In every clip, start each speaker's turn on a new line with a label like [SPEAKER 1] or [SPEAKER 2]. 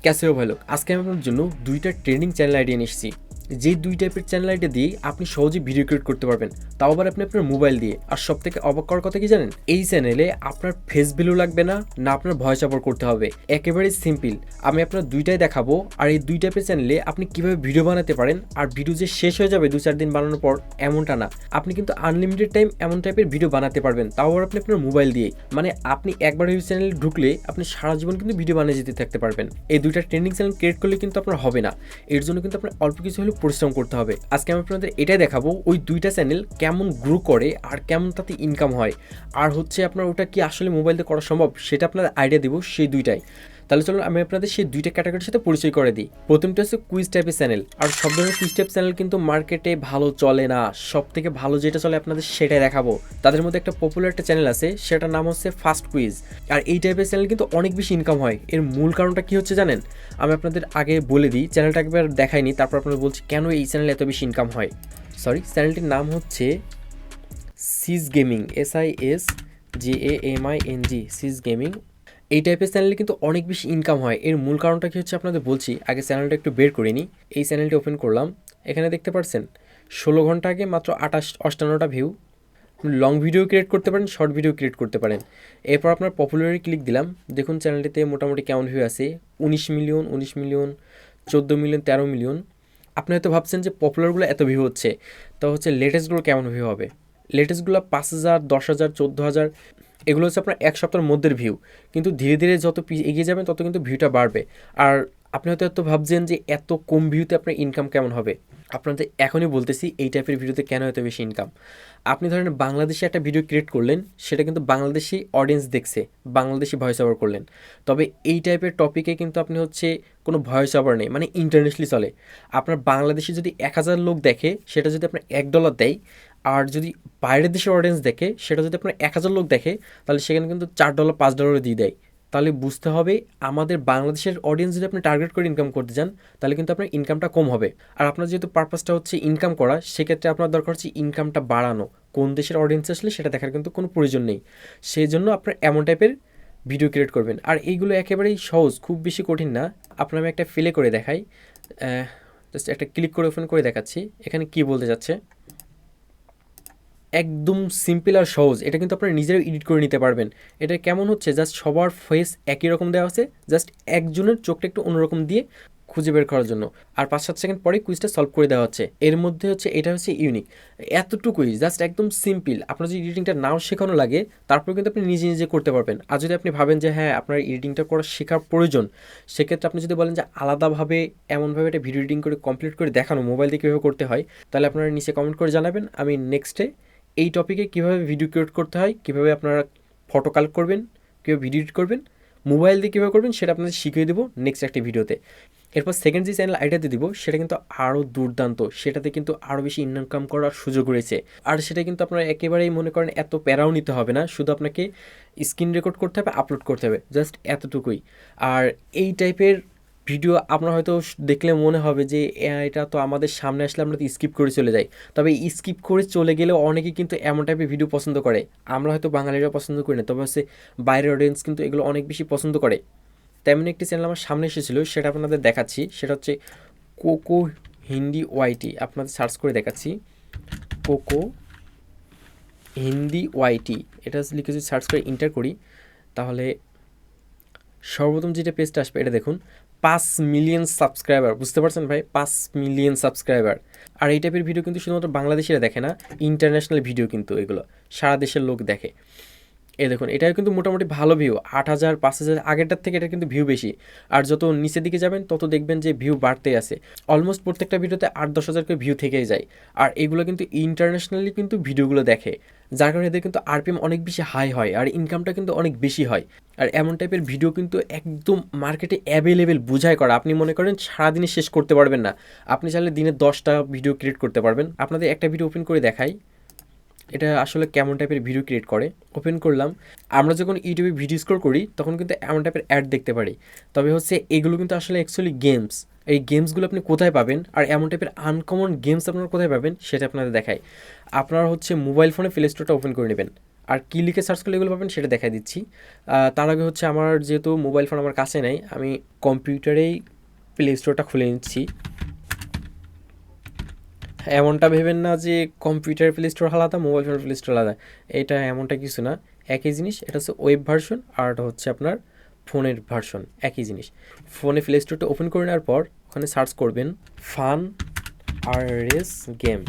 [SPEAKER 1] Casio ভাই লোক, আজকে আমি আপনার জন্য দুইটা ট্রেন্ডিং চ্যানেল আইডিয়া নিয়ে এসেছি। যেই দুই টাইপের চ্যানেল আইডিয়া দিয়ে আপনি সহজে ভিডিও ক্রিয়েট করতে পারবেন, তাও আবার আপনি আপনার মোবাইল দিয়ে। আর সব থেকে অবাক করার কথা কি জানেন, এই চ্যানেলে আপনার ফেস ভ্যালু লাগবে না, না আপনার ভয়েস ওভার করতে হবে, একেবারেই সিম্পল। আমি আপনার দুইটাই দেখাবো। আর এই দুই টাইপের চ্যানেলে আপনি কিভাবে ভিডিও বানাতে পারেন, আর ভিডিও যে শেষ হয়ে যাবে 2-4 দিন বানানোর পর, এমনটা না। আপনি কিন্তু আনলিমিটেড টাইম এমন টাইপের ভিডিও বানাতে পারবেন, তাও আবার আপনি আপনার মোবাইল দিয়ে। মানে আপনি একবার এই চ্যানেলে ঢুকলে আপনি সারা জীবন কিন্তু ভিডিও বানিয়ে যেতে থাকতে পারবেন। এই দুইটা ট্রেন্ডিং চ্যানেল ক্রিয়েট করলে কিন্তু আপনার হবে না, এর জন্য কিন্তু আপনার অল্প কিছু হলেও পরিশ্রম করতে হবে। আজকে আমি আপনাদের এটাই দেখাবো, ওই দুইটা চ্যানেল কেমন গ্রো করে আর কেমন তাতে ইনকাম হয়, আর হচ্ছে আপনার ওটা কি আসলে মোবাইল দিয়ে করা সম্ভব, সেটা আপনাদের আইডিয়া দিব সেই দুইটাই। তাহলে চলুন আমি আপনাদের সেই দুইটা ক্যাটাগরির সাথে পরিচয় করে দিই। প্রথমটা হচ্ছে কুইজ টাইপের চ্যানেল। আর সব ধরনের কুইজ টাইপ চ্যানেল কিন্তু মার্কেটে ভালো চলে না, সব থেকে ভালো যেটা চলে আপনাদের সেটাই দেখাবো। তাদের মধ্যে একটা পপুলার একটা চ্যানেল আছে, সেটার নাম হচ্ছে ফাস্ট কুইজ। আর এই টাইপের চ্যানেল কিন্তু অনেক বেশি ইনকাম হয়। এর মূল কারণটা কি হচ্ছে জানেন, আমি আপনাদের আগে বলে দিই, চ্যানেলটা একবার দেখাইনি, তারপর আপনাদের বলছি কেন এই চ্যানেলে এত বেশি ইনকাম হয়। চ্যানেলটির নাম হচ্ছে সিজ গেমিং, SISGAMING, সিজ গেমিং। এই টাইপের চ্যানেলে কিন্তু অনেক বেশি ইনকাম হয়। এর মূল কারণটা কি হচ্ছে আপনাদের বলছি, আগে চ্যানেলটা একটু বের করে নিই। এই চ্যানেলটি ওপেন করলাম, এখানে দেখতে পাচ্ছেন 16 ঘন্টা আগে মাত্র 58টা ভিউ। লং ভিডিও ক্রিয়েট করতে পারেন, শর্ট ভিডিও ক্রিয়েট করতে পারেন। এরপর আপনার পপুলারে ক্লিক দিলাম, দেখুন চ্যানেলটিতে মোটামুটি কেমন ভিউ আছে, 19 মিলিয়ন, 14 মিলিয়ন, 13 মিলিয়ন। আপনি হয়তো ভাবছেন যে পপুলারগুলো এত ভিউ হচ্ছে, তো হচ্ছে লেটেস্টগুলো কেমন ভিউ হবে। লেটেস্টগুলো 5,000, 10,000, 14,000, এগুলো হচ্ছে আপনার এক সপ্তাহের মধ্যের ভিউ। কিন্তু ধীরে ধীরে যত এগিয়ে যাবেন তত কিন্তু ভিউটা বাড়বে। আর আপনি হয়তো এত ভাবছেন যে এত কম ভিউতে আপনার ইনকাম কেমন হবে। আপনাদের এখনই বলতেছি এই টাইপের ভিডিওতে কেন এত বেশি ইনকাম। আপনি ধরেন বাংলাদেশে একটা ভিডিও ক্রিয়েট করলেন, সেটা কিন্তু বাংলাদেশি অডিয়েন্স দেখছে, বাংলাদেশি ভয়েস ওভার করলেন। তবে এই টাইপের টপিকে কিন্তু আপনি হচ্ছে কোনো ভয়েস ওভার নেই, মানে ইন্টারন্যাশনালি চলে। আপনার বাংলাদেশে যদি 1,000 লোক দেখে, সেটা যদি আপনার $1 দেয়, আর যদি বাইরের দেশের অডিয়েন্স দেখে, সেটা যদি আপনার 1,000 লোক দেখে, তাহলে সেখানে কিন্তু $4, $5 দিয়ে দেয়। তাহলে বুঝতে হবে, আমাদের বাংলাদেশের অডিয়েন্স যদি আপনি টার্গেট করে ইনকাম করতে চান, তাহলে কিন্তু আপনার ইনকামটা কম হবে। আর আপনার যেহেতু পারপাসটা হচ্ছে ইনকাম করা, সেক্ষেত্রে আপনার দরকার হচ্ছে ইনকামটা বাড়ানো। কোন দেশের অডিয়েন্স আসলে সেটা দেখার কিন্তু কোনো প্রয়োজন নেই। সেই জন্য আপনার এমন টাইপের ভিডিও ক্রিয়েট করবেন। আর এইগুলো একেবারেই সহজ, খুব বেশি কঠিন না। আপনার আমি একটা ফেলে করে দেখাই, জাস্ট একটা ক্লিক করে ওপেন করে দেখাচ্ছি এখানে কি বলতে যাচ্ছে। একদম সিম্পল আর সহজ। এটা কিন্তু আপনারা নিজেরাও এডিট করে নিতে পারবেন। এটা কেমন হচ্ছে, জাস্ট সবার ফেস একই রকম দেওয়া আছে, জাস্ট একজনের চোখটা একটু অন্যরকম দিয়ে খুঁজে বের করার জন্য। আর 5-7 সেকেন্ড পরে কুইজটা সলভ করে দেওয়া হচ্ছে। এর মধ্যে হচ্ছে এটা হচ্ছে ইউনিক, এতটুকুই, জাস্ট একদম সিম্পল। আপনার যদি এডিটিংটা নাও শেখানো লাগে, তারপরে কিন্তু আপনি নিজে নিজে করতে পারবেন। আর যদি আপনি ভাবেন যে হ্যাঁ আপনার এডিটিংটা করা শেখার প্রয়োজন, সেক্ষেত্রে আপনি যদি বলেন যে আলাদাভাবে এমনভাবে একটা ভিডিও এডিটিং করে কমপ্লিট করে দেখানো মোবাইল দিয়ে কীভাবে করতে হয়, তাহলে আপনারা নিচে কমেন্ট করে জানাবেন। আমি নেক্সটে এই টপিকে কীভাবে ভিডিও ক্রিয়েট করতে হয়, কীভাবে আপনারা ফটো কালেক্ট করবেন, কীভাবে ভিডিও এডিট করবেন, মোবাইল দিয়ে কীভাবে করবেন, সেটা আপনাদের শিখিয়ে দেবো নেক্সট একটা ভিডিওতে। এরপর সেকেন্ড যে চ্যানেল আইডিয়াতে দিব, সেটা কিন্তু আরও দুর্দান্ত, সেটাতে কিন্তু আরও বেশি ইনকাম করার সুযোগ রয়েছে। আর সেটা কিন্তু আপনারা একেবারেই মনে করেন এত প্যারাও নিতে হবে না, শুধু আপনাকে স্ক্রিন রেকর্ড করতে হবে, আপলোড করতে হবে, জাস্ট এতটুকুই। আর এই টাইপের ভিডিও আপনার হয়তো দেখলে মনে হবে যে এটা তো আমাদের সামনে আসলে আমরা তো স্কিপ করে চলে যাই। তবে স্কিপ করে চলে গেলেও অনেকে কিন্তু এমন টাইপের ভিডিও পছন্দ করে। আমরা হয়তো বাঙালিরা পছন্দ করি না, তবে হচ্ছে বাইরের অডিয়েন্স কিন্তু এগুলো অনেক বেশি পছন্দ করে। তেমনি একটি চ্যানেল আমার সামনে এসেছিলো, সেটা আপনাদের দেখাচ্ছি। সেটা হচ্ছে কোকো হিন্দি ওয়াইটি। আপনাদের সার্চ করে দেখাচ্ছি, কোকো হিন্দি ওয়াইটি। এটা লিখে যদি সার্চ করে ইন্টার করি, তাহলে সর্বপ্রথম যেটা পেজটা আসবে, এটা দেখুন 5 মিলিয়ন সাবস্ক্রাইবার। বুঝতে পারছেন ভাই, 5 মিলিয়ন সাবস্ক্রাইবার। আর এই টাইপের ভিডিও কিন্তু শুধুমাত্র বাংলাদেশিরা দেখে না, ইন্টারন্যাশনাল ভিডিও কিন্তু এগুলো সারা দেশের লোক দেখে। দেখুন এটাও কিন্তু মোটামুটি ভালো ভিউ, 8,000, 5,000, আগেরটার থেকে এটা কিন্তু ভিউ বেশি। আর যত নিচের দিকে যাবেন তত দেখবেন যে ভিউ বাড়তেই আছে। অলমোস্ট প্রত্যেকটা ভিডিওতে 8-10 হাজার করে ভিউ থেকেই যায়। আর এগুলো কিন্তু ইন্টারন্যাশনালি কিন্তু ভিডিওগুলো দেখে, যার কারণে এদের কিন্তু আরপিএম অনেক বেশি হাই হয়, আর ইনকামটা কিন্তু অনেক বেশি হয়। আর এমন টাইপের ভিডিও কিন্তু একদম মার্কেটে অ্যাভেলেবেল বুঝাই করা। আপনি মনে করেন সারাদিনে শেষ করতে পারবেন না, আপনি চাইলে দিনে 10টা ভিডিও ক্রিয়েট করতে পারবেন। আপনাদের একটা ভিডিও ওপেন করে দেখাই, এটা আসলে কেমন টাইপের ভিডিও ক্রিয়েট করে। ওপেন করলাম, আমরা যখন ইউটিউবে ভিডিও স্ক্রল করি তখন কিন্তু এমন টাইপের অ্যাড দেখতে পারি। তবে হচ্ছে এগুলো কিন্তু আসলে অ্যাকচুয়ালি গেমস। এই গেমসগুলো আপনি কোথায় পাবেন, আর এমন টাইপের আনকমন গেমস আপনারা কোথায় পাবেন, সেটা আপনাদের দেখায়। আপনারা হচ্ছে মোবাইল ফোনে প্লে স্টোরটা ওপেন করে নেবেন, আর কী লিখে সার্চ করলে এগুলো পাবেন সেটা দেখাই দিচ্ছি। তার আগে হচ্ছে আমার যেহেতু মোবাইল ফোন আমার কাছে নেই, আমি কম্পিউটারেই প্লে স্টোরটা খুলে নিচ্ছি। এমনটা ভেবেন না যে কম্পিউটার প্লে স্টোর আলাদা, মোবাইল ফোনের প্লে স্টোর আলাদা, এটা এমনটা কিছু না, একই জিনিস। এটা হচ্ছে ওয়েব ভার্সন আর এটা হচ্ছে আপনার ফোনের ভার্সন, একই জিনিস। ফোনে প্লে স্টোরটা ওপেন করে নেওয়ার পর ওখানে সার্চ করবেন ফান আর race game,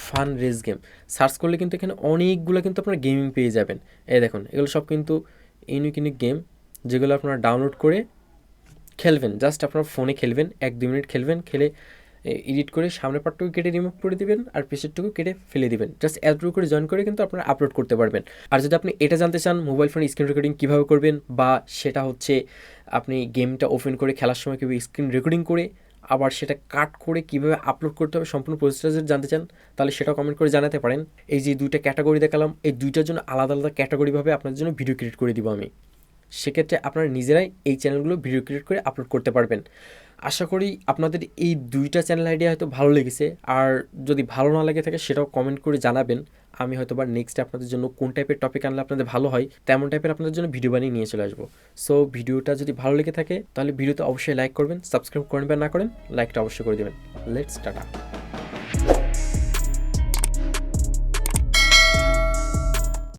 [SPEAKER 1] fun race game. Search করলে কিন্তু এখানে অনেকগুলো কিন্তু আপনার গেমিং পেয়ে যাবেন। এই দেখুন, এগুলো সব কিন্তু ইউনিক ইউনিক গেম, যেগুলো আপনারা ডাউনলোড করে খেলবেন। জাস্ট আপনার ফোনে খেলবেন, 1-2 মিনিট খেলবেন, খেলে এডিট করে সামনের পার্টটুকু কেটে রিমুভ করে দিবেন আর পেছনটুকু কেটে ফেলে দিবেন। জাস্ট এতটুকু করে জয়েন করে কিন্তু আপনারা আপলোড করতে পারবেন। আর যদি আপনি এটা জানতে চান মোবাইল ফোনে স্ক্রিন রেকর্ডিং কীভাবে করবেন, বা সেটা হচ্ছে আপনি গেমটা ওপেন করে খেলার সময় কীভাবে স্ক্রিন রেকর্ডিং করে আবার সেটা কাট করে কীভাবে আপলোড করতে হবে, সম্পূর্ণ প্রসেসটা যদি জানতে চান তাহলে সেটাও কমেন্ট করে জানাতে পারেন। এই যে 2টা ক্যাটাগরি দেখালাম, এই 2টার জন্য আলাদা আলাদা ক্যাটাগরিভাবে আপনাদের জন্য ভিডিও ক্রিয়েট করে দিব আমি। সেক্ষেত্রে আপনারা নিজেরাই এই চ্যানেলগুলো ভিডিও ক্রিয়েট করে আপলোড করতে পারবেন। আশা করি আপনাদের এই 2টা চ্যানেল আইডিয়া হয়তো ভালো লেগেছে। আর যদি ভালো না লেগে থাকে সেটাও কমেন্ট করে জানাবেন। আমি হয়তো বা নেক্সটে আপনাদের জন্য কোন টাইপের টপিক আনলে আপনাদের ভালো হয় তেমন টাইপের আপনাদের জন্য ভিডিও বানিয়ে নিয়ে চলে আসবো। সো ভিডিওটা যদি ভালো লেগে থাকে তাহলে ভিডিওতে অবশ্যই লাইক করবেন, সাবস্ক্রাইব করেন বা না করেন লাইকটা অবশ্যই করে দেবেন। Let's tata.